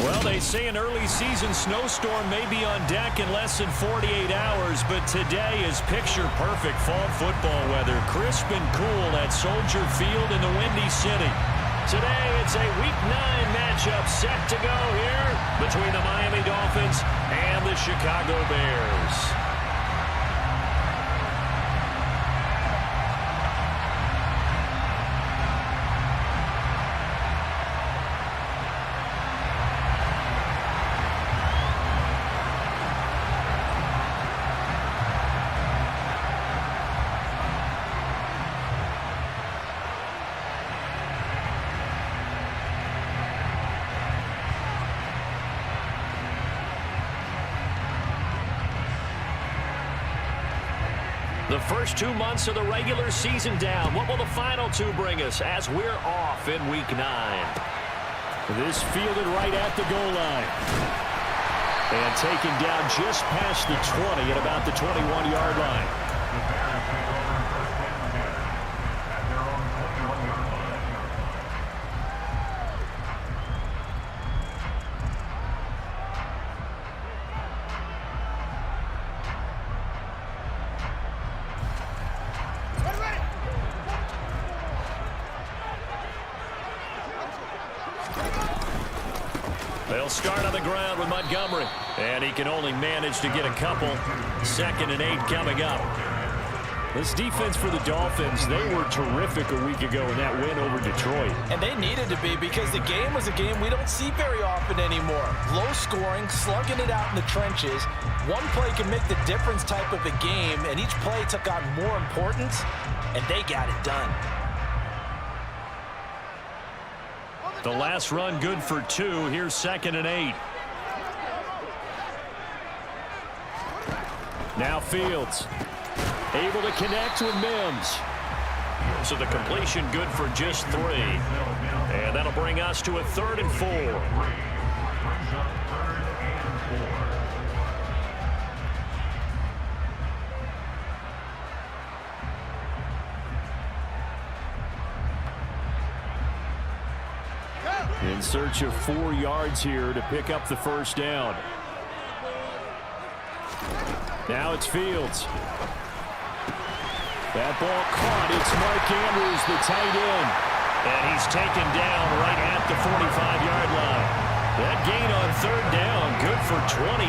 Well, they say an early season snowstorm may be on deck in less than 48 hours, but today is picture-perfect fall football weather. Crisp and cool at Soldier Field in the Windy City. Today, it's a Week 9 matchup set to go here between the Miami Dolphins and the Chicago Bears. The first 2 months of the regular season down. What will the final 2 bring us as we're off in Week 9? This fielded right at the goal line. And taken down just past the 20 at about the 21-yard line. They'll start on the ground with Montgomery. And he can only manage to get a couple. 2nd and 8 coming up. This defense for the Dolphins, they were terrific a week ago in that win over Detroit. And they needed to be because the game was a game we don't see very often anymore. Low scoring, slugging it out in the trenches. One play can make the difference type of a game, and each play took on more importance, and they got it done. The last run good for 2. Here's 2nd and 8. Now Fields. Able to connect with Mims. So the completion good for just 3. And that'll bring us to a 3rd and 4. In search of 4 yards here to pick up the first down. Now it's Fields. That ball caught. It's Mark Andrews, the tight end. And he's taken down right at the 45-yard line. That gain on 3rd down, good for 28.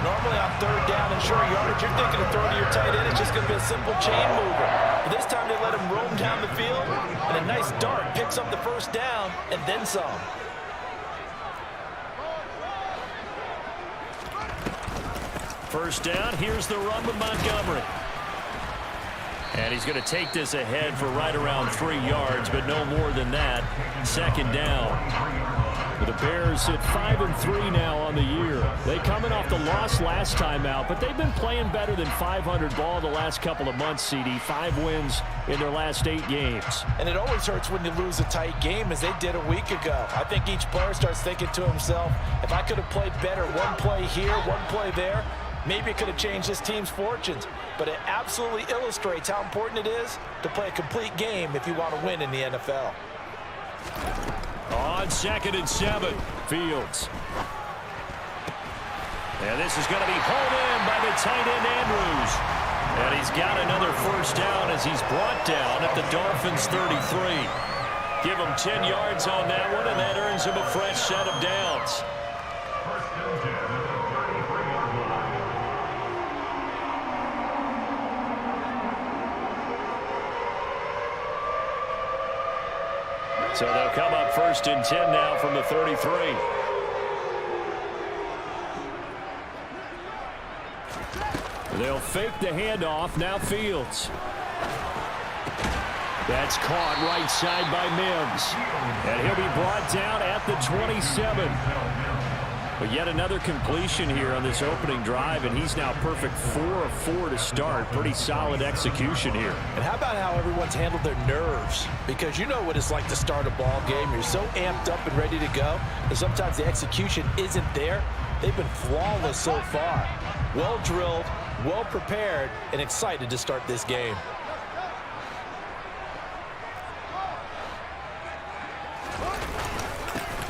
Normally on 3rd down and short yardage, you're thinking of throwing to your tight end. It's just going to be a simple chain mover. But this time they let him roam down the field, and a nice dart picks up the first down and then some. First down, here's the run with Montgomery. And he's going to take this ahead for right around 3 yards, but no more than that. 2nd down. The Bears at 5-3 now on the year. They coming off the loss last time out, but they've been playing better than 500 ball the last couple of months, CD. 5 wins in their last 8 games. And it always hurts when you lose a tight game, as they did a week ago. I think each player starts thinking to himself, if I could have played better one play here, one play there, maybe it could have changed this team's fortunes. But it absolutely illustrates how important it is to play a complete game if you want to win in the NFL. On 2nd and 7, Fields. And this is going to be hauled in by the tight end Andrews. And he's got another first down as he's brought down at the Dolphins' 33. Give him 10 yards on that one, and that earns him a fresh set of downs. So they'll come up 1st and 10 now from the 33. They'll fake the handoff. Now Fields. That's caught right side by Mims. And he'll be brought down at the 27. But yet another completion here on this opening drive, and he's now perfect 4 of 4 to start. Pretty solid execution here. And how about how everyone's handled their nerves? Because you know what it's like to start a ball game. You're so amped up and ready to go, and sometimes the execution isn't there. They've been flawless so far. Well drilled, well prepared, and excited to start this game.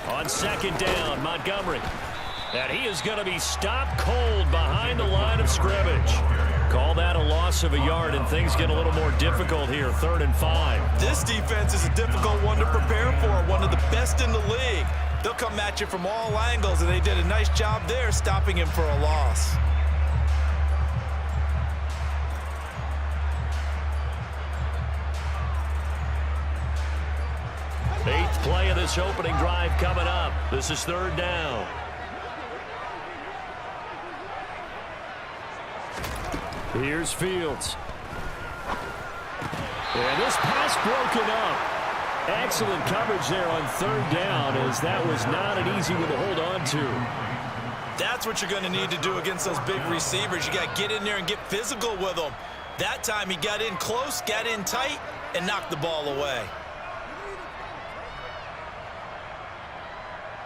On second down, Montgomery. And he is going to be stopped cold behind the line of scrimmage. Call that a loss of a yard, and things get a little more difficult here, 3rd and 5. This defense is a difficult one to prepare for, one of the best in the league. They'll come at you from all angles, and they did a nice job there stopping him for a loss. Eighth play of this opening drive coming up. This is 3rd down. Here's Fields. And this pass broken up. Excellent coverage there on 3rd down, as that was not an easy one to hold on to. That's what you're going to need to do against those big receivers. You got to get in there and get physical with them. That time he got in close, got in tight, and knocked the ball away.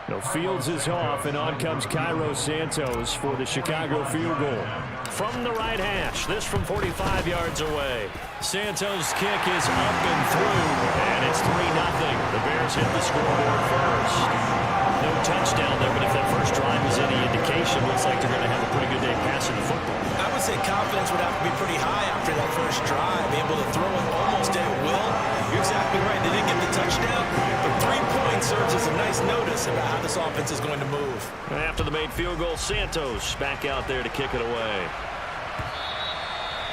No, Fields is off, and on comes Cairo Santos for the Chicago field goal. From the right hash, this from 45 yards away. Santos' kick is up and through, and it's 3-0. The Bears hit the scoreboard first. No touchdown there, but if that first drive is any indication, looks like they're going to have a pretty good day passing the football. I would say confidence would have to be pretty high after that first drive, able to throw it almost at will. You're exactly right. They didn't get the touchdown, but 3 points serves as a nice notice about how this offense is going to move. After the made field goal, Santos back out there to kick it away.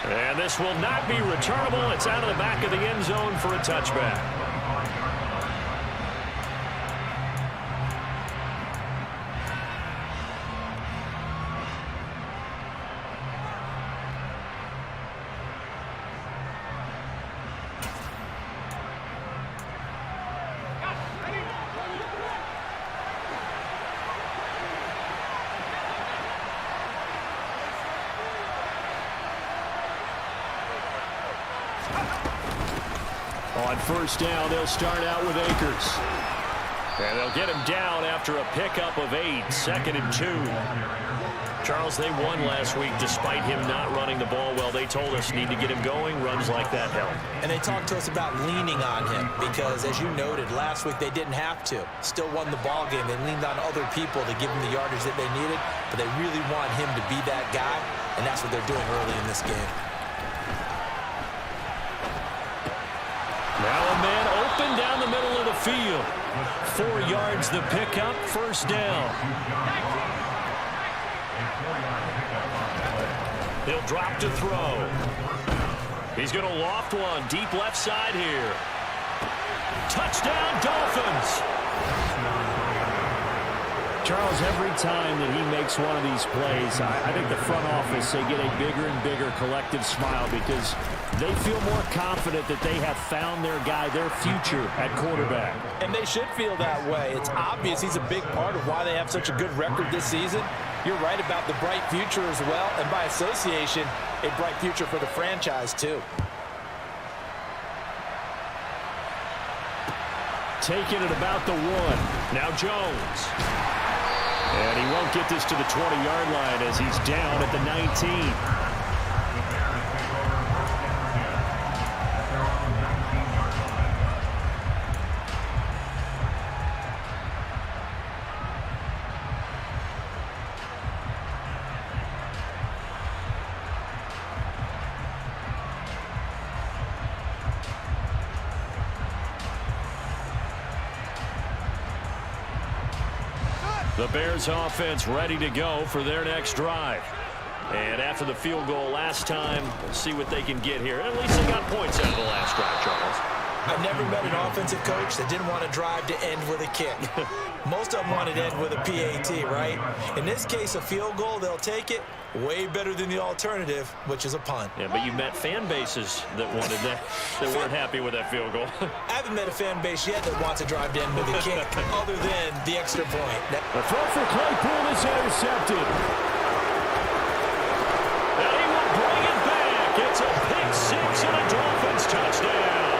And this will not be returnable. It's out of the back of the end zone for a touchback. On first down, they'll start out with Akers. And they'll get him down after a pickup of 8, 2nd and 2. Charles, they won last week despite him not running the ball well. They told us need to get him going. Runs like that help. And they talked to us about leaning on him because, as you noted, last week they didn't have to. Still won the ball game. They leaned on other people to give them the yardage that they needed, but they really want him to be that guy, and that's what they're doing early in this game. Now a man open down the middle of the field. 4 yards the pickup, first down. He'll drop to throw. He's going to loft one deep left side here. Touchdown, Dolphins! Charles, every time that he makes one of these plays, I think the front office, they get a bigger and bigger collective smile because they feel more confident that they have found their guy, their future at quarterback. And they should feel that way. It's obvious he's a big part of why they have such a good record this season. You're right about the bright future as well, and by association, a bright future for the franchise too. Taking it about the 1. Now Jones. And he won't get this to the 20-yard line as he's down at the 19. The Bears offense ready to go for their next drive. And after the field goal last time, we'll see what they can get here. At least they got points out of the last drive, Charles. I never met an offensive coach that didn't want to drive to end with a kick. Most of them want to end with a PAT, right? In this case, a field goal, they'll take it. Way better than the alternative, which is a punt. Yeah, but you met fan bases that wanted that, that weren't happy with that field goal. I haven't met a fan base yet that wants to drive to end with a kick, other than the extra point. The throw for Claypool is intercepted. And he will bring it back. It's a pick six and a Dolphins touchdown.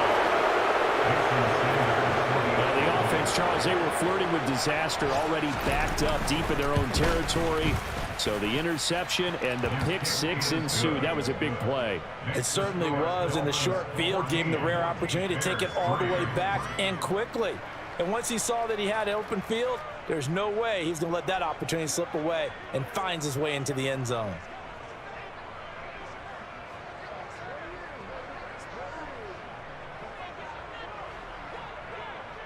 The offense, Charles, they were flirting with disaster, already backed up deep in their own territory. So the interception and the pick six ensued. That was a big play. It certainly was, and the short field gave him the rare opportunity to take it all the way back and quickly. And once he saw that he had open field, there's no way he's going to let that opportunity slip away, and finds his way into the end zone.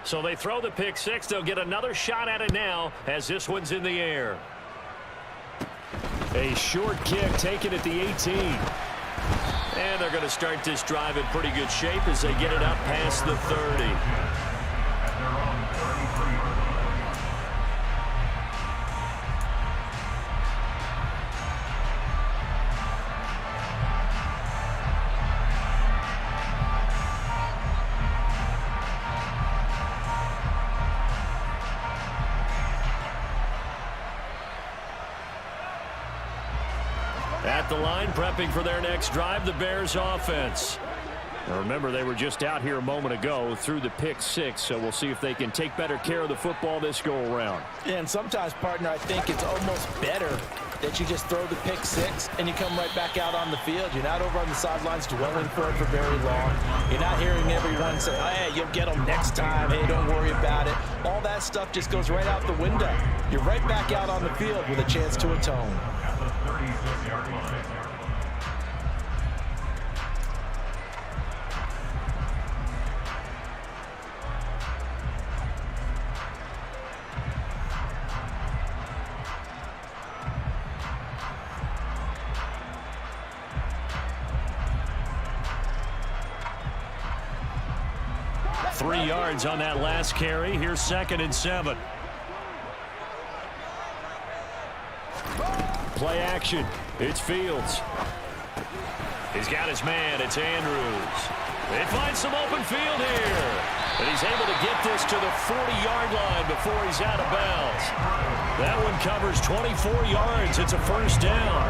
So they throw the pick six. They'll get another shot at it now as this one's in the air. A short kick taken at the 18. And they're going to start this drive in pretty good shape as they get it up past the 30. At the line, prepping for their next drive, the Bears offense. Now remember, they were just out here a moment ago through the pick six, so we'll see if they can take better care of the football this go-around. Yeah, and sometimes, partner, I think it's almost better that you just throw the pick six and you come right back out on the field. You're not over on the sidelines dwelling for it for very long. You're not hearing everyone say, oh, hey, you'll get them next time. Hey, don't worry about it. All that stuff just goes right out the window. You're right back out on the field with a chance to atone. Three yards on that last carry. Here's 2nd and 7. Play action. It's Fields. He's got his man. It's Andrews. They find some open field here. And he's able to get this to the 40-yard line before he's out of bounds. That one covers 24 yards. It's a first down.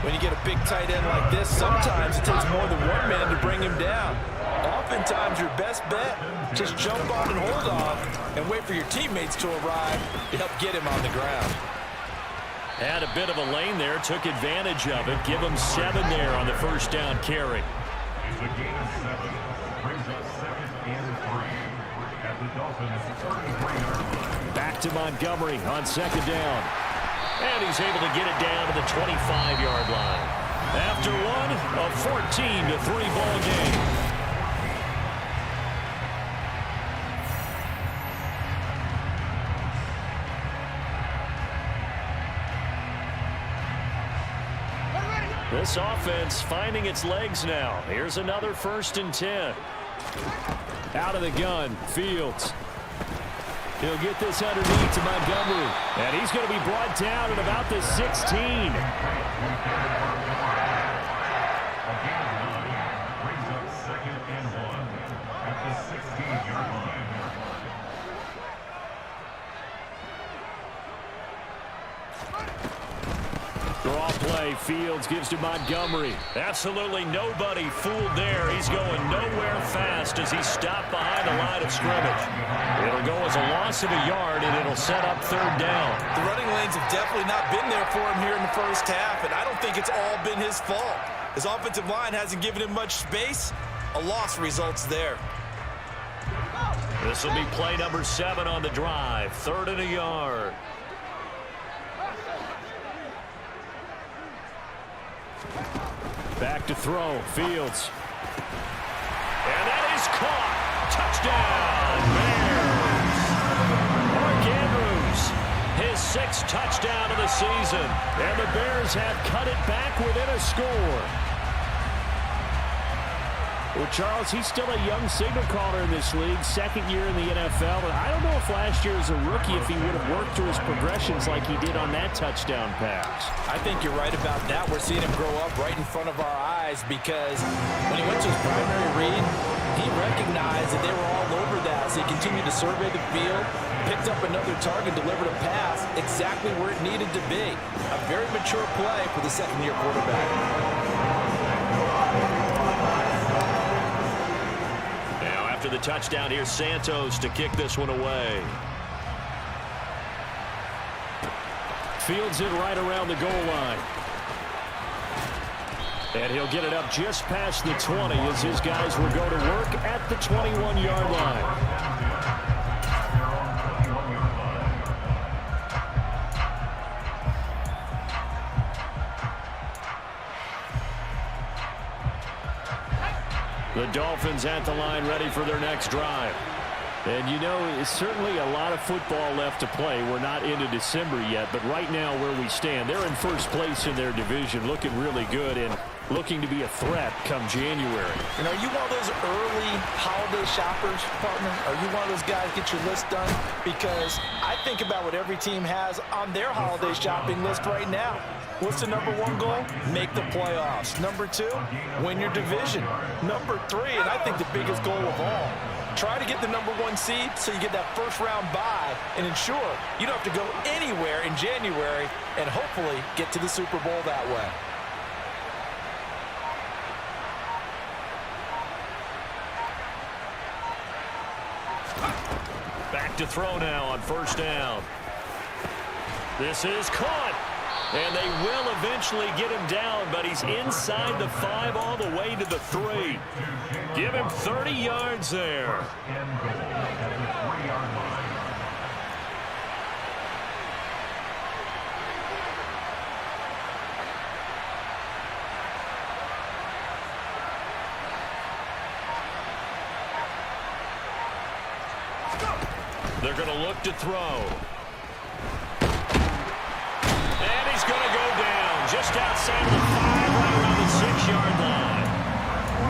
When you get a big tight end like this, sometimes it takes more than one man to bring him down. Oftentimes, your best bet, just jump on and hold on and wait for your teammates to arrive to help get him on the ground. Had a bit of a lane there, took advantage of it. Give him 7 there on the first down carry. Back to Montgomery on 2nd down. And he's able to get it down to the 25-yard line. After one, a 14-3 ball game. This offense finding its legs now. Here's another 1st and 10. Out of the gun, Fields. He'll get this underneath to Montgomery. And he's going to be brought down at about the 16. Draw play. Fields gives to Montgomery. Absolutely nobody fooled there. He's going nowhere fast as he stopped behind the line of scrimmage. It'll go as a loss of a yard, and it'll set up 3rd down. The running lanes have definitely not been there for him here in the first half, and I don't think it's all been his fault. His offensive line hasn't given him much space. A loss results there. This will be play number 7 on the drive. 3rd and a yard. Back to throw. Fields. And that is caught. Touchdown, Bears. Mark Andrews, his 6th touchdown of the season. And the Bears have cut it back within a score. Well, Charles, he's still a young signal caller in this league, second year in the NFL. And I don't know if last year as a rookie if he would have worked through his progressions like he did on that touchdown pass. I think you're right about that. We're seeing him grow up right in front of our eyes because when he went to his primary read, he recognized that they were all over that. So he continued to survey the field, picked up another target, delivered a pass exactly where it needed to be. A very mature play for the second-year quarterback. After the touchdown, here's Santos to kick this one away. Fields it right around the goal line. And he'll get it up just past the 20 as his guys will go to work at the 21-yard line. The Dolphins at the line ready for their next drive. And you know, it's certainly a lot of football left to play. We're not into December yet, but right now where we stand, they're in first place in their division, looking really good and looking to be a threat come January. And are you one of those early holiday shoppers, partner? Are you one of those guys get your list done? Because I think about what every team has on their holiday shopping list right now. What's the number one goal? Make the playoffs. Number two, win your division. Number three, and I think the biggest goal of all, try to get the number one seed so you get that first round bye and ensure you don't have to go anywhere in January and hopefully get to the Super Bowl that way. Back to throw now on first down. This is caught. And they will eventually get him down, but he's inside the 5 all the way to the 3. Give him 30 yards there. They're going to look to throw. And he's going to go down just outside of the 5, right around the 6-yard line.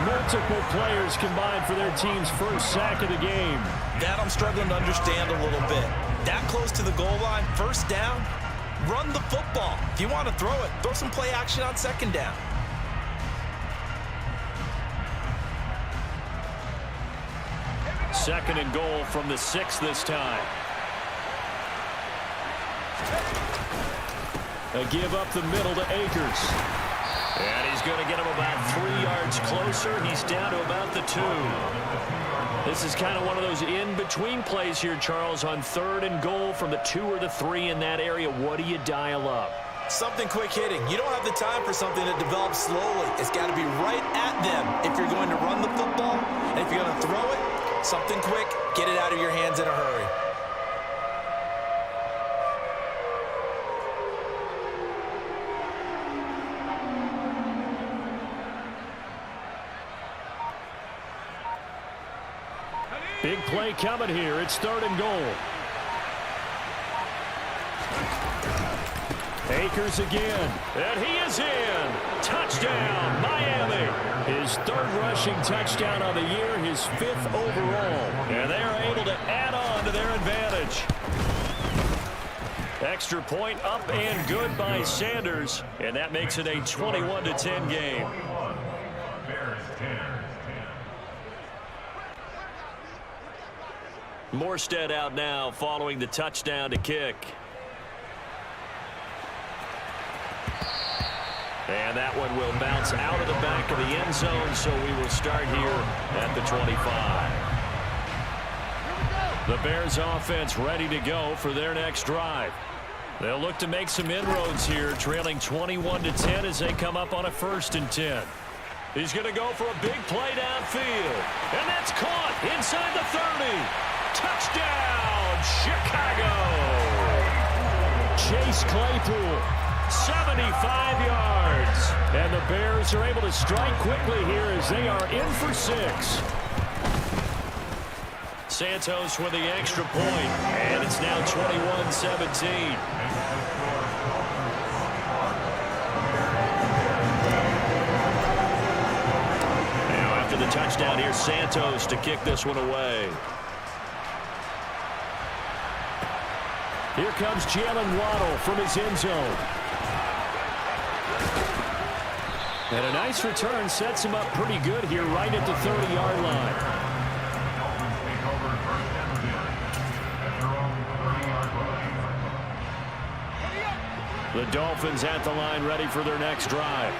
Multiple players combined for their team's first sack of the game. That I'm struggling to understand a little bit. That close to the goal line, first down, run the football. If you want to throw it, throw some play action on second down. Second and goal from the 6 this time. A give up the middle to Akers. And he's going to get him about 3 yards closer. He's down to about the 2. This is kind of one of those in-between plays here, Charles, on third and goal from the 2 or the 3 in that area. What do you dial up? Something quick hitting. You don't have the time for something that develops slowly. It's got to be right at them if you're going to run the football. And if you're going to throw it, something quick, get it out of your hands in a hurry. Big play coming here. It's third and goal. Akers again. And he is in. Touchdown, Miami. His third rushing touchdown of the year, his 5th overall. And they are able to add on to their advantage. Extra point up and good by Sanders. And that makes it a 21-10 game. Morstead out now following the touchdown to kick. And that one will bounce out of the back of the end zone, so we will start here at the 25. The Bears offense ready to go for their next drive. They'll look to make some inroads here, trailing 21-10 as they come up on a 1st and 10. He's going to go for a big play downfield. And that's caught inside the 30. Touchdown, Chicago! Chase Claypool, 75 yards. And the Bears are able to strike quickly here as they are in for 6. Santos with the extra point, and it's now 21-17. Now after the touchdown. touchdown. Here's Santos to kick this one away. Here comes Jalen Waddle from his end zone. And a nice return sets him up pretty good here right at the 30-yard line. The Dolphins at the line ready for their next drive.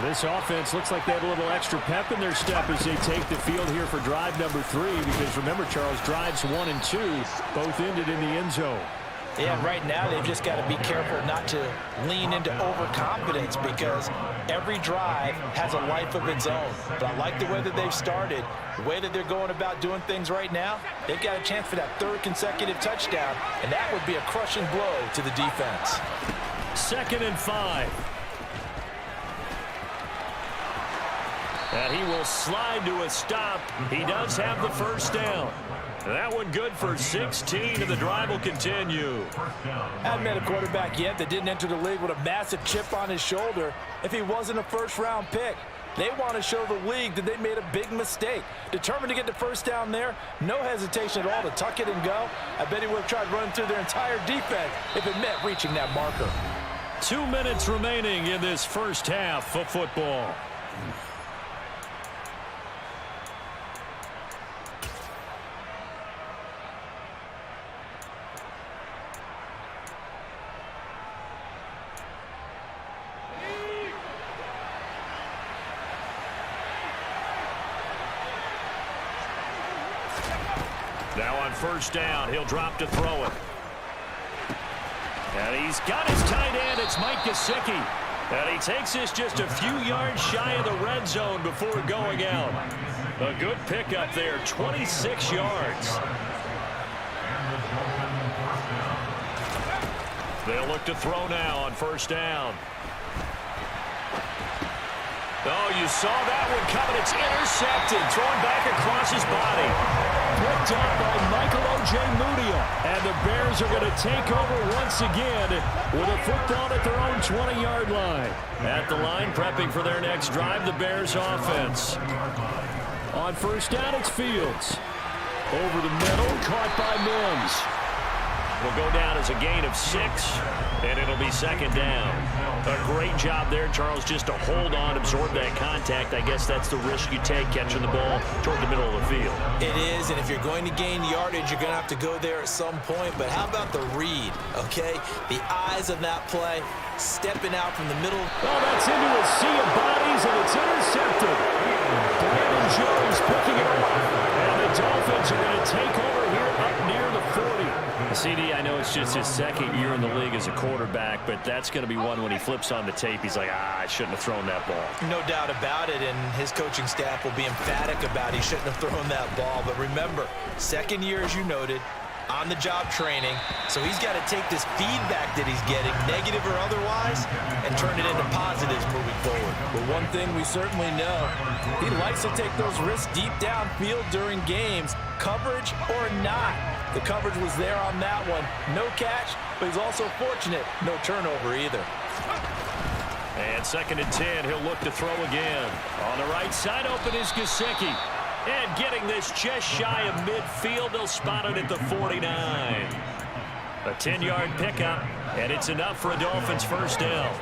This offense looks like they have a little extra pep in their step as they take the field here for drive number 3. Because remember, Charles, drives 1 and 2 both ended in the end zone. Yeah, right now they've just got to be careful not to lean into overconfidence because every drive has a life of its own. But I like the way that they've started, the way that they're going about doing things right now. They've got a chance for that 3rd consecutive touchdown, and that would be a crushing blow to the defense. 2nd and 5. And he will slide to a stop. He does have the first down. That one good for 16, and the drive will continue. Haven't met a quarterback yet that didn't enter the league with a massive chip on his shoulder if he wasn't a first-round pick. They want to show the league that they made a big mistake. Determined to get the first down there, no hesitation at all to tuck it and go. I bet he would have tried running through their entire defense if it meant reaching that marker. 2 minutes remaining in this first half of football. Now on first down, he'll drop to throw it. And he's got his tight end. It's Mike Gesicki. And he takes this just a few yards shy of the red zone before going out. A good pickup there, 26 yards. They'll look to throw now on first down. Oh, you saw that one coming. It's intercepted. Thrown back across his body. Picked up by Michael Ojemudia. And the Bears are going to take over once again with a football at their own 20-yard line. At the line, prepping for their next drive, the Bears offense. On first down, it's Fields. Over the middle, caught by Mims. Will go down as a gain of 6, and it'll be 2nd down. A great job there, Charles, just to hold on, absorb that contact. I guess that's the risk you take, catching the ball toward the middle of the field. It is, and if you're going to gain yardage, you're going to have to go there at some point. But how about the read, okay? The eyes of that play, stepping out from the middle. Oh, that's into a sea of bodies, and it's intercepted. Brandon Jones picking it up. And the Dolphins are going to take over here up near the 40. CD, I know it's just his 2nd year in the league as a quarterback, but that's going to be one when he flips on the tape. He's like, I shouldn't have thrown that ball. No doubt about it, and his coaching staff will be emphatic about he shouldn't have thrown that ball. But remember, 2nd year, as you noted, on-the-job training, so he's got to take this feedback that he's getting, negative or otherwise, and turn it into positives moving forward. But one thing we certainly know, he likes to take those risks deep downfield during games, coverage or not. The coverage was there on that one. No catch, but he's also fortunate. No turnover either. And 2nd and 10, he'll look to throw again. On the right side, open is Gesicki. And getting this just shy of midfield, they'll spot it at the 49. A 10-yard pickup, and it's enough for a Dolphins first down.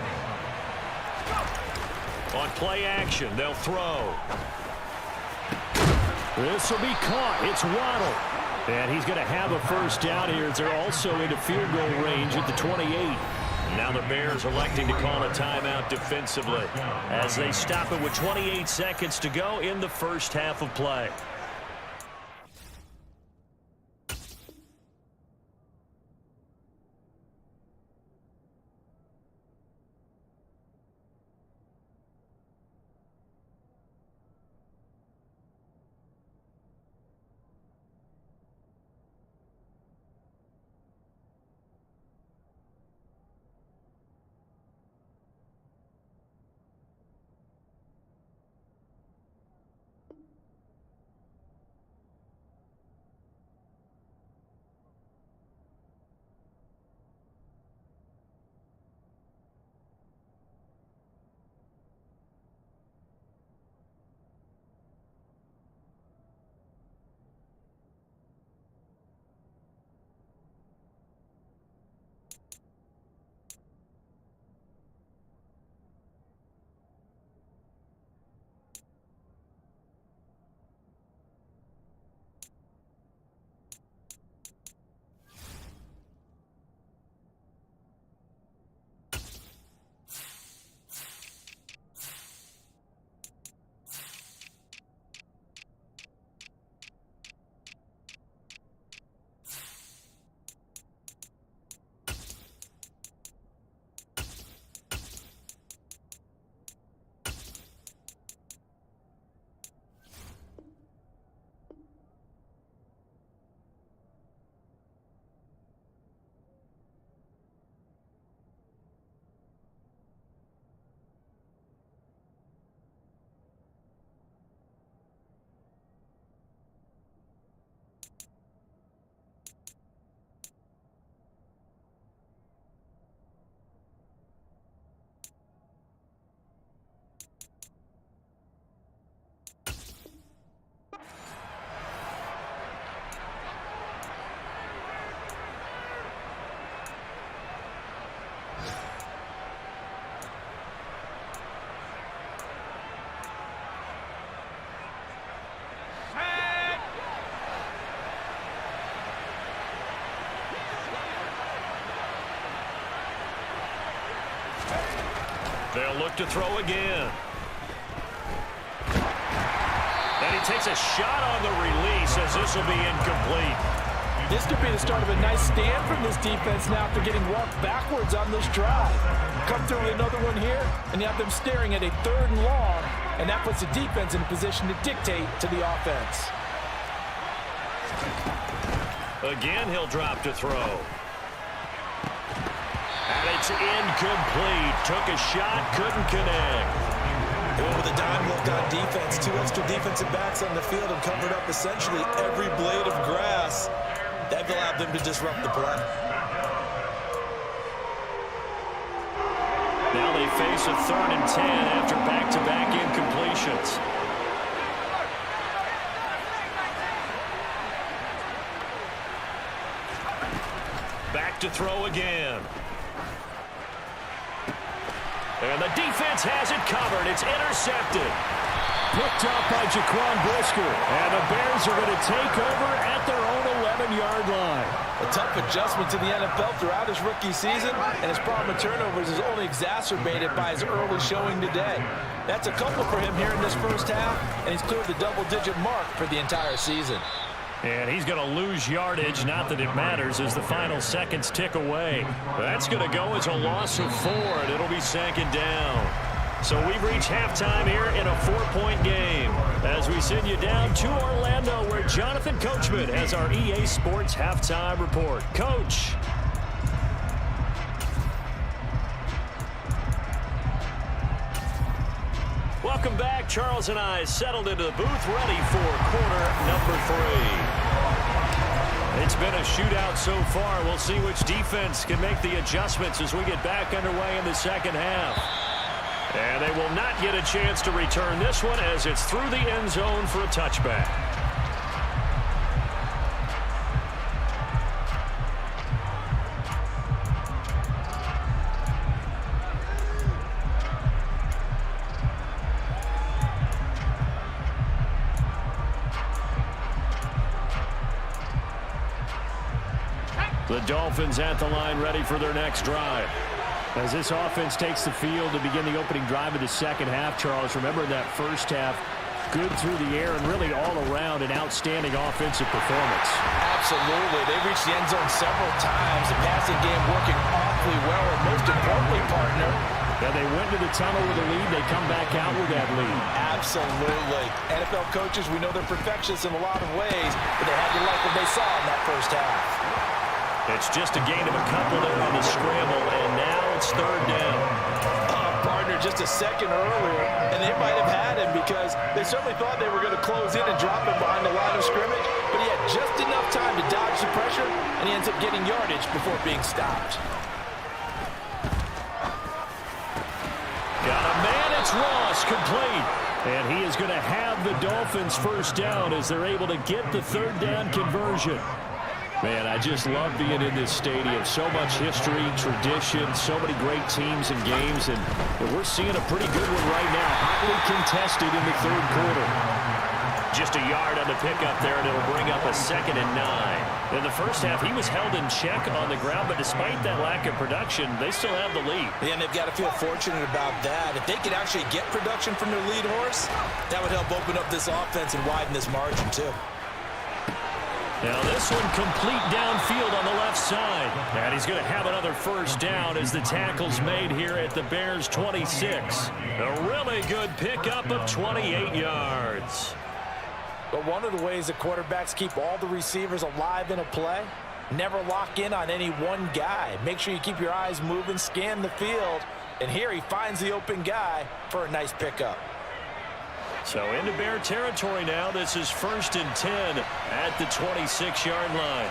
On play action, they'll throw. This will be caught. It's Waddle. And he's going to have a first down here as they're also into field goal range at the 28. Now the Bears electing to call a timeout defensively as they stop it with 28 seconds to go in the first half of play. They'll look to throw again. And he takes a shot on the release as this will be incomplete. This could be the start of a nice stand from this defense now after getting walked backwards on this drive. Come through with another one here, and you have them staring at a 3rd and long, and that puts the defense in a position to dictate to the offense. Again, he'll drop to throw. And it's incomplete. Took a shot, couldn't connect. Going with a dime look on defense. 2 extra defensive backs on the field and covered up essentially every blade of grass. That allowed them to disrupt the play. Now they face a 3rd and 10 after back-to-back incompletions. Back to throw again. And the defense has it covered. It's intercepted. Picked up by Jaquan Brisker. And the Bears are going to take over at their own 11-yard line. A tough adjustment to the NFL throughout his rookie season, and his problem with turnovers is only exacerbated by his early showing today. That's a couple for him here in this first half, and he's cleared the double-digit mark for the entire season. And he's going to lose yardage, not that it matters, as the final seconds tick away. That's going to go as a loss of 4, and it'll be 2nd down. So we've reached halftime here in a 4-point game as we send you down to Orlando, where Jonathan Coachman has our EA Sports halftime report. Coach. Welcome back. Charles and I settled into the booth, ready for quarter number 3. It's been a shootout so far. We'll see which defense can make the adjustments as we get back underway in the second half. And they will not get a chance to return this one as it's through the end zone for a touchback. The Dolphins at the line, ready for their next drive. As this offense takes the field to begin the opening drive of the second half, Charles, remember that first half, good through the air and really all around an outstanding offensive performance. Absolutely. They reached the end zone several times. The passing game working awfully well, and most importantly, partner, yeah, they went to the tunnel with a lead. They come back out with that lead. Absolutely. NFL coaches, we know they're perfectionists in a lot of ways, but they had to like what they saw in that first half. It's just a gain of a couple there on the scramble, and now it's 3rd down. Partner, just a second earlier, and they might have had him because they certainly thought they were going to close in and drop him behind the line of scrimmage, but he had just enough time to dodge the pressure, and he ends up getting yardage before being stopped. Got a man, it's Ross, complete. And he is going to have the Dolphins first down as they're able to get the 3rd down conversion. Man, I just love being in this stadium. So much history, tradition, so many great teams and games, and we're seeing a pretty good one right now, hotly contested in the 3rd quarter. Just a yard on the pickup there, and it'll bring up a 2nd and 9. In the first half, he was held in check on the ground, but despite that lack of production, they still have the lead. Yeah, and they've got to feel fortunate about that. If they could actually get production from their lead horse, that would help open up this offense and widen this margin, too. Now this one complete downfield on the left side. And he's going to have another first down as the tackle's made here at the Bears' 26. A really good pickup of 28 yards. But one of the ways that quarterbacks keep all the receivers alive in a play, never lock in on any one guy. Make sure you keep your eyes moving, scan the field. And here he finds the open guy for a nice pickup. So into Bear territory now. This is 1st and 10 at the 26-yard line.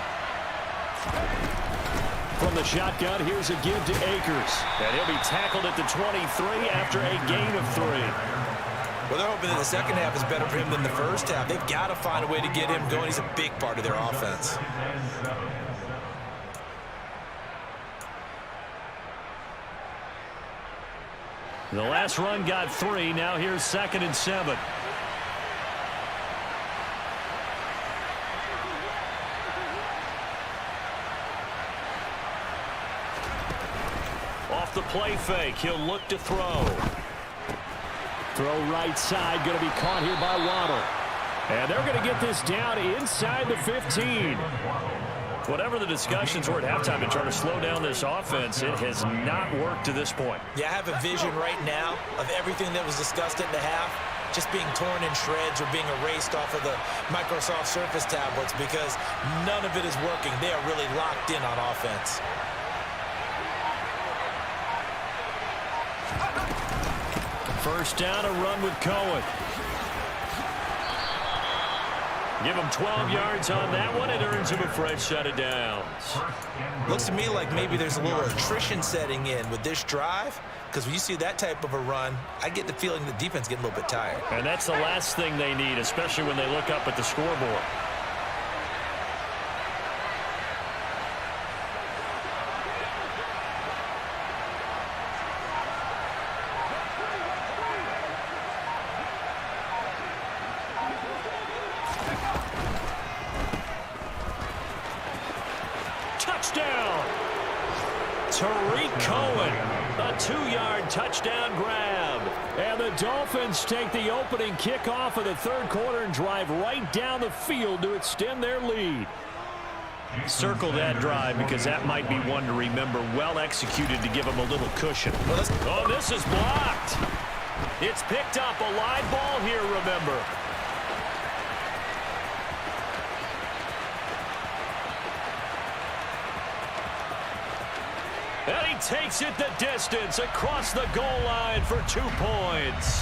From the shotgun, here's a give to Akers. And he'll be tackled at the 23 after a gain of 3. Well, they're hoping that the second half is better for him than the first half. They've got to find a way to get him going. He's a big part of their offense. The last run got 3. Now here's 2nd and 7. Off off the play fake. He'll look to throw. Throw right side, going to be caught here by Waddle. And they're going to get this down inside the 15. Whatever the discussions were at halftime to try to slow down this offense, it has not worked to this point. Yeah, I have a vision right now of everything that was discussed at the half just being torn in shreds or being erased off of the Microsoft Surface tablets because none of it is working. They are really locked in on offense. First down, a run with Cohen. Give him 12 yards on that one. It earns him a fresh set of downs. Looks to me like maybe there's a little attrition setting in with this drive, because when you see that type of a run, I get the feeling the defense getting a little bit tired. And that's the last thing they need, especially when they look up at the scoreboard. Touchdown! Tariq Cohen, a 2-yard touchdown grab. And the Dolphins take the opening kickoff of the third quarter and drive right down the field to extend their lead. Circle that drive because that might be one to remember. Well executed to give them a little cushion. Oh, this is blocked. It's picked up. A live ball here, remember. And he takes it the distance across the goal line for 2 points.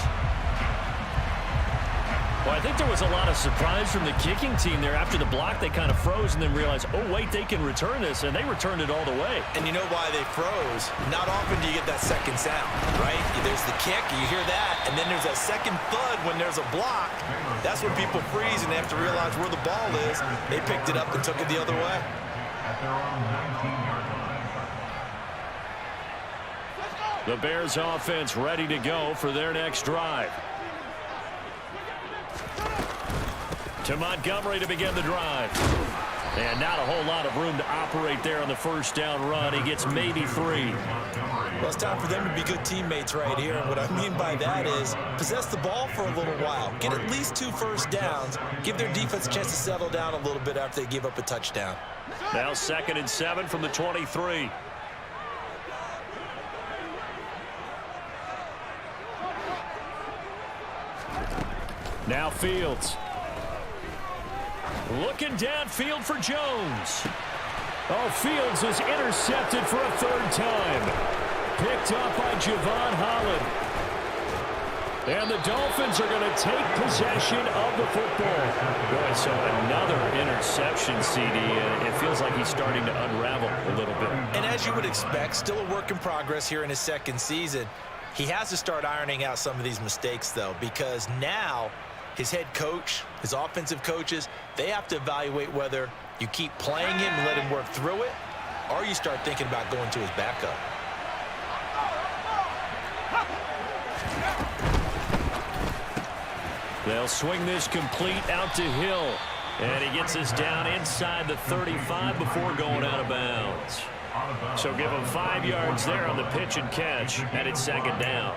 Well, I think there was a lot of surprise from the kicking team there. After the block, they kind of froze and then realized, oh, wait, they can return this, and they returned it all the way. And you know why they froze? Not often do you get that second sound, right? There's the kick, you hear that, and then there's that second thud when there's a block. That's when people freeze and they have to realize where the ball is. They picked it up and took it the other way. The Bears offense ready to go for their next drive. To Montgomery to begin the drive. And not a whole lot of room to operate there on the first down run. He gets maybe 3. Well, it's time for them to be good teammates right here. And what I mean by that is possess the ball for a little while. Get at least 2 first downs. Give their defense a chance to settle down a little bit after they give up a touchdown. Now 2nd and 7 from the 23. Now Fields. Looking downfield for Jones. Oh, Fields is intercepted for a 3rd time. Picked up by Javon Holland. And the Dolphins are going to take possession of the football. Boy, so another interception, CD, and it feels like he's starting to unravel a little bit. And as you would expect, still a work in progress here in his 2nd season. He has to start ironing out some of these mistakes, though, because now his head coach, his offensive coaches, they have to evaluate whether you keep playing him and let him work through it, or you start thinking about going to his backup. They'll swing this complete out to Hill. And he gets this down inside the 35 before going out of bounds. So give him 5 yards there on the pitch and catch, and it's 2nd down.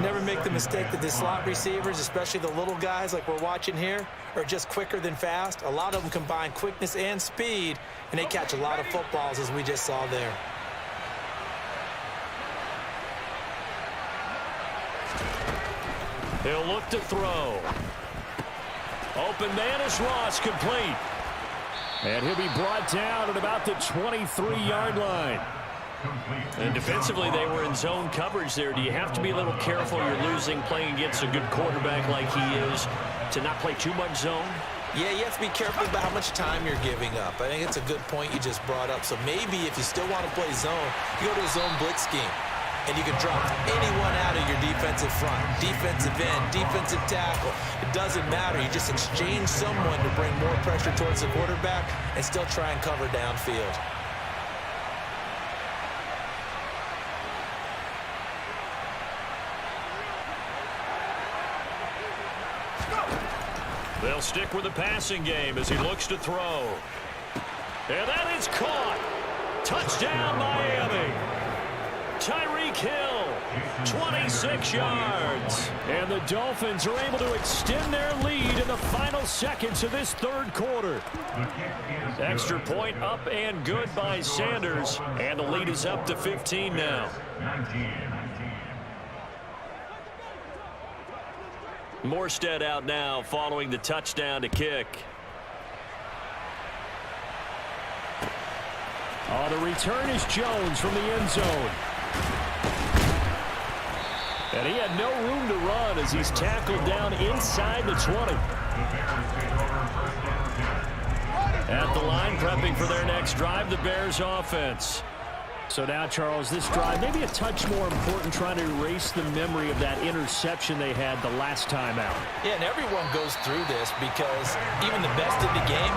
Never make the mistake that the slot receivers, especially the little guys like we're watching here, are just quicker than fast. A lot of them combine quickness and speed, and they catch a lot of footballs, as we just saw there. He'll look to throw. Open man is Ross, complete. And he'll be brought down at about the 23-yard line. And defensively, they were in zone coverage there. Do you have to be a little careful? You're losing, playing against a good quarterback like he is, to not play too much zone? Yeah, you have to be careful about how much time you're giving up. I think it's a good point you just brought up. So maybe if you still want to play zone, you go to a zone blitz scheme. And you can drop anyone out of your defensive front, defensive end, defensive tackle. It doesn't matter. You just exchange someone to bring more pressure towards the quarterback and still try and cover downfield. They'll stick with the passing game as he looks to throw. And that is caught. Touchdown, Miami. Tyreek 26 yards. And the Dolphins are able to extend their lead in the final seconds of this third quarter. Extra point up and good by Sanders. And the lead is up to 15 now. Morstead out now following the touchdown to kick. Oh, the return is Jones from the end zone. And he had no room to run as he's tackled down inside the 20. At the line, prepping for their next drive, the Bears offense. So now, Charles, this drive maybe a touch more important, trying to erase the memory of that interception they had the last time out. Yeah, and everyone goes through this because even the best in the game,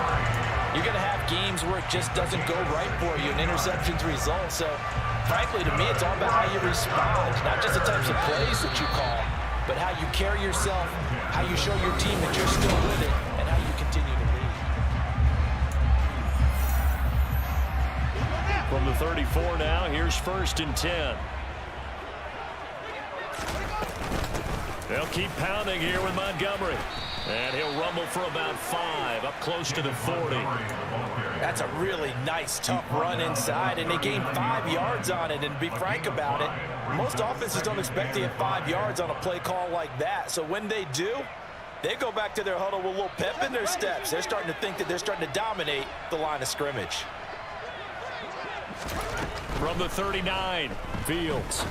you're going to have games where it just doesn't go right for you, and interceptions result. So, frankly, to me, it's all about how you respond, not just the types of plays that you call, but how you carry yourself, how you show your team that you're still with it, and how you continue to lead. From the 34 now, here's 1st and 10. They'll keep pounding here with Montgomery. And he'll rumble for about 5, up close to the 40. That's a really nice, tough run inside, and they gained 5 yards on it. And to be frank about it, most offenses don't expect to get 5 yards on a play call like that. So when they do, they go back to their huddle with a little pep in their steps. They're starting to think that they're starting to dominate the line of scrimmage. From the 39, Fields.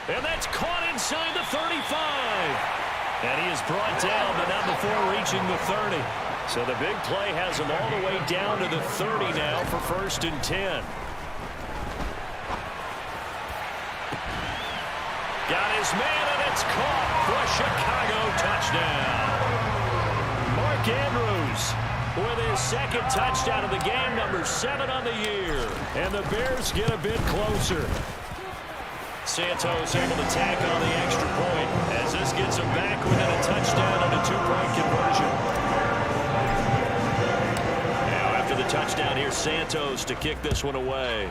And that's caught inside the 35. And he is brought down, but not before reaching the 30. So the big play has him all the way down to the 30 now for 1st and 10. Got his man, and it's caught for a Chicago touchdown. Mark Andrews with his 2nd touchdown of the game, number 7 on the year. And the Bears get a bit closer. Santos able to tack on the extra point as this gets him back within a touchdown and a 2-point conversion. Now after the touchdown, here's Santos to kick this one away.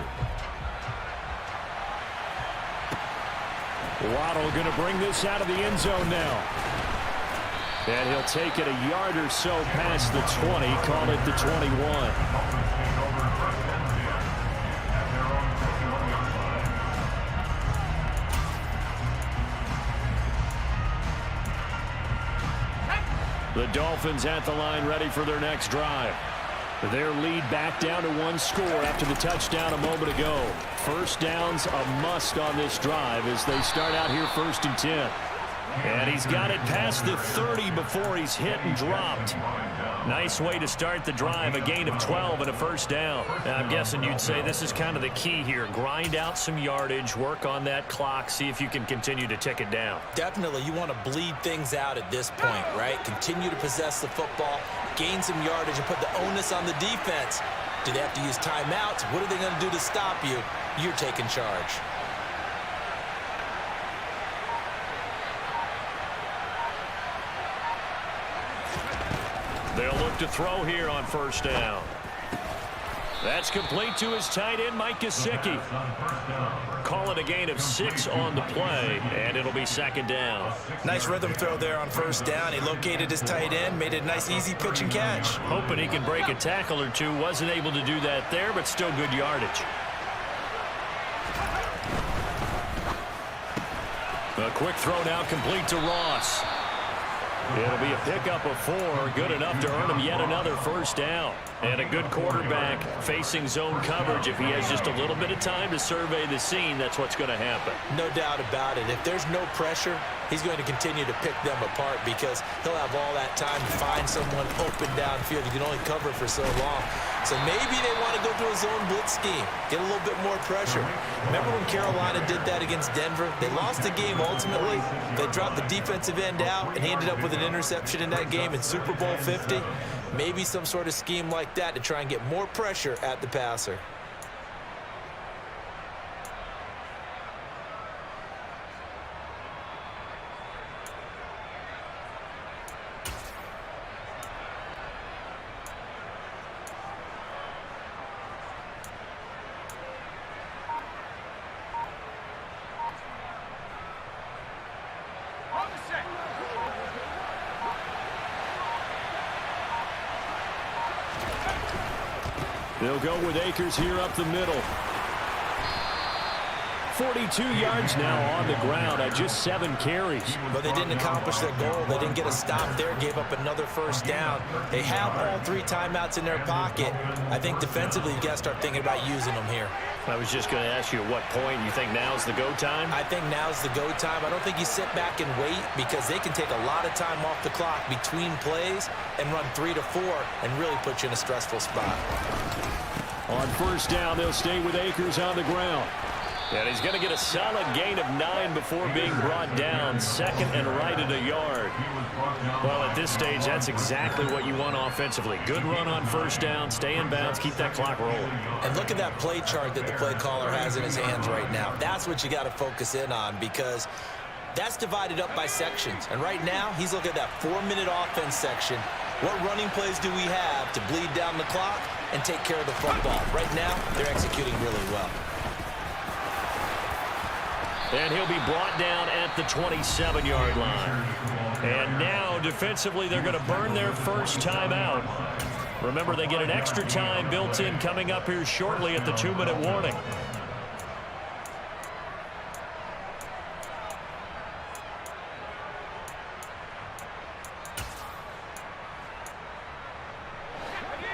Waddle going to bring this out of the end zone now. And he'll take it a yard or so past the 20, call it the 21. The Dolphins at the line ready for their next drive. Their lead back down to 1 score after the touchdown a moment ago. First down's a must on this drive as they start out here 1st and 10. And he's got it past the 30 before he's hit and dropped. Nice way to start the drive, a gain of 12 and a 1st down. Now, I'm guessing you'd say this is kind of the key here. Grind out some yardage, work on that clock, see if you can continue to tick it down. Definitely, you want to bleed things out at this point, right? Continue to possess the football, gain some yardage, and put the onus on the defense. Do they have to use timeouts? What are they going to do to stop you? You're taking charge. They'll look to throw here on 1st down. That's complete to his tight end, Mike Gesicki. Call it a gain of 6 on the play, and it'll be 2nd down. Nice rhythm throw there on 1st down. He located his tight end, made it a nice, easy pitch and catch. Hoping he can break a tackle or two. Wasn't able to do that there, but still good yardage. A quick throw now complete to Ross. It'll be a pickup of 4, good enough to earn him yet another 1st down. And a good quarterback facing zone coverage. If he has just a little bit of time to survey the scene, that's what's going to happen. No doubt about it. If there's no pressure, he's going to continue to pick them apart because he'll have all that time to find someone open downfield. You can only cover for so long. So maybe they want to go to a zone blitz scheme, get a little bit more pressure. Remember when Carolina did that against Denver? They lost the game ultimately. They dropped the defensive end out, and he ended up with an interception in that game in Super Bowl 50. Maybe some sort of scheme like that to try and get more pressure at the passer. They'll go with Akers here up the middle. 42 yards now on the ground on just 7 carries. But they didn't accomplish their goal. They didn't get a stop there, gave up another first down. They have all 3 timeouts in their pocket. I think defensively you got to start thinking about using them here. I was just going to ask you at what point you think now's the go time? I think now's the go time. I don't think you sit back and wait because they can take a lot of time off the clock between plays and run 3 to 4 and really put you in a stressful spot. On first down, they'll stay with Akers on the ground. And he's going to get a solid gain of 9 before being brought down. Second and right at a yard. Well, at this stage, that's exactly what you want offensively. Good run on first down, stay in bounds, keep that clock rolling. And look at that play chart that the play caller has in his hands right now. That's what you got to focus in on because that's divided up by sections. And right now, he's looking at that 4-minute offense section. What running plays do we have to bleed down the clock and take care of the football? Right now, they're executing really well. And he'll be brought down at the 27-yard line. And now, defensively, they're going to burn their first timeout. Remember, they get an extra time built in coming up here shortly at the 2-minute warning.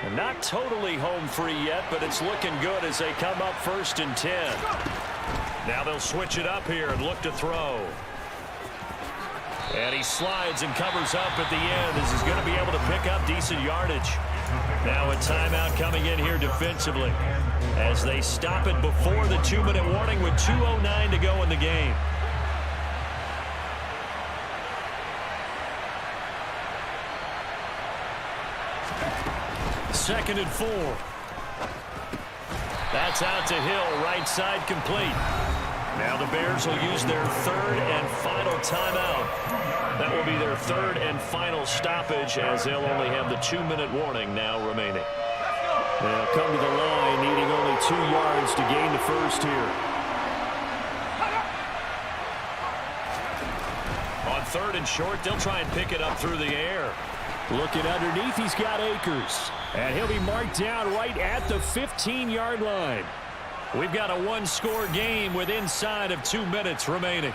And not totally home free yet, but it's looking good as they come up 1st and 10. Now they'll switch it up here and look to throw. And he slides and covers up at the end as he's going to be able to pick up decent yardage. Now a timeout coming in here defensively as they stop it before the 2-minute warning with 2:09 to go in the game. Second and 4. That's out to Hill, right side complete. Now the Bears will use their 3rd and final timeout. That will be their 3rd and final stoppage as they'll only have the 2-minute warning now remaining. They'll come to the line needing only 2 yards to gain the first here. On 3rd and short, they'll try and pick it up through the air. Looking underneath, he's got Akers. And he'll be marked down right at the 15-yard line. We've got a 1-score game with inside of 2 minutes remaining.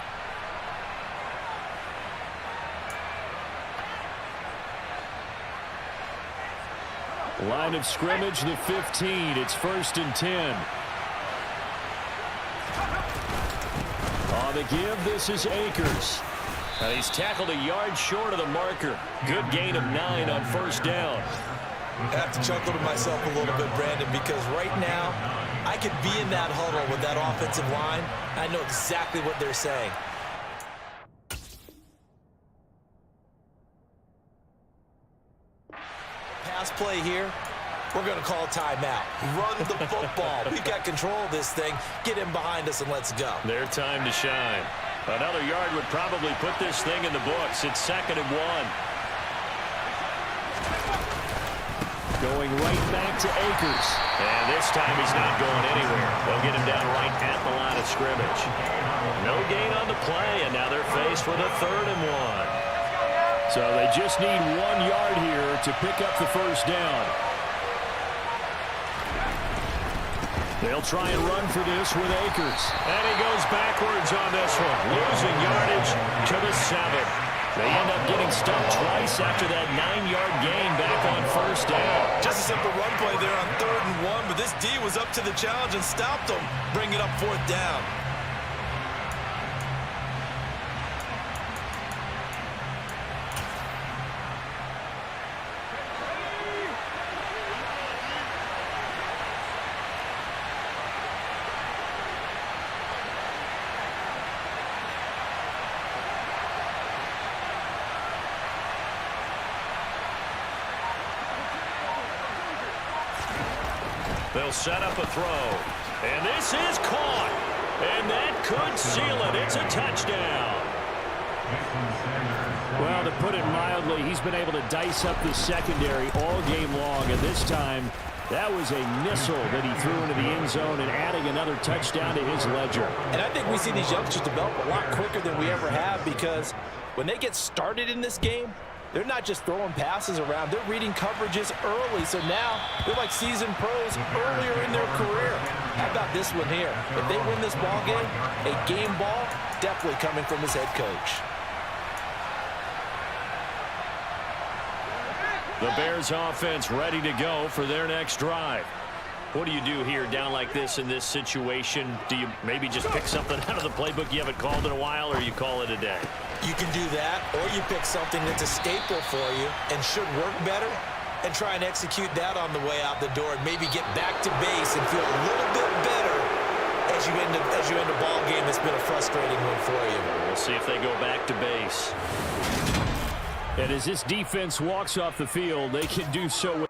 Line of scrimmage, the 15. It's 1st and 10. On the give, this is Akers. And he's tackled a yard short of the marker. Good gain of 9 on first down. I have to chuckle to myself a little bit, Brandon, because right now I could be in that huddle with that offensive line. I know exactly what they're saying. Pass play here. We're going to call timeout. Run the football. We've got control of this thing. Get him behind us and let's go. Their time to shine. Another yard would probably put this thing in the books. It's 2nd and 1. Going right back to Akers. And this time he's not going anywhere. They'll get him down right at the line of scrimmage. No gain on the play, and now they're faced with a 3rd and 1. So they just need 1 yard here to pick up the first down. They'll try and run for this with Akers. And he goes backwards on this one, losing yardage to the 7. They end up getting stumped twice after that 9-yard gain back on first down. Just a simple run play there on 3rd and 1, but this D was up to the challenge and stopped them, bringing up 4th down. They'll set up a throw. And this is caught. And that could seal it. It's a touchdown. Well, to put it mildly, he's been able to dice up the secondary all game long. And this time, that was a missile that he threw into the end zone and adding another touchdown to his ledger. And I think we see these youngsters develop a lot quicker than we ever have because when they get started in this game, They're not just throwing passes around. They're reading coverages early. So now they're like seasoned pros earlier in their career. How about this one here? If they win this ball game, a game ball definitely coming from his head coach. The Bears offense ready to go for their next drive. What do you do here down like this in this situation? Do you maybe just pick something out of the playbook you haven't called in a while, or you call it a day? You can do that, or you pick something that's a staple for you and should work better and try and execute that on the way out the door and maybe get back to base and feel a little bit better as you end a ball game that's been a frustrating one for you. We'll see if they go back to base. And as this defense walks off the field, they can do so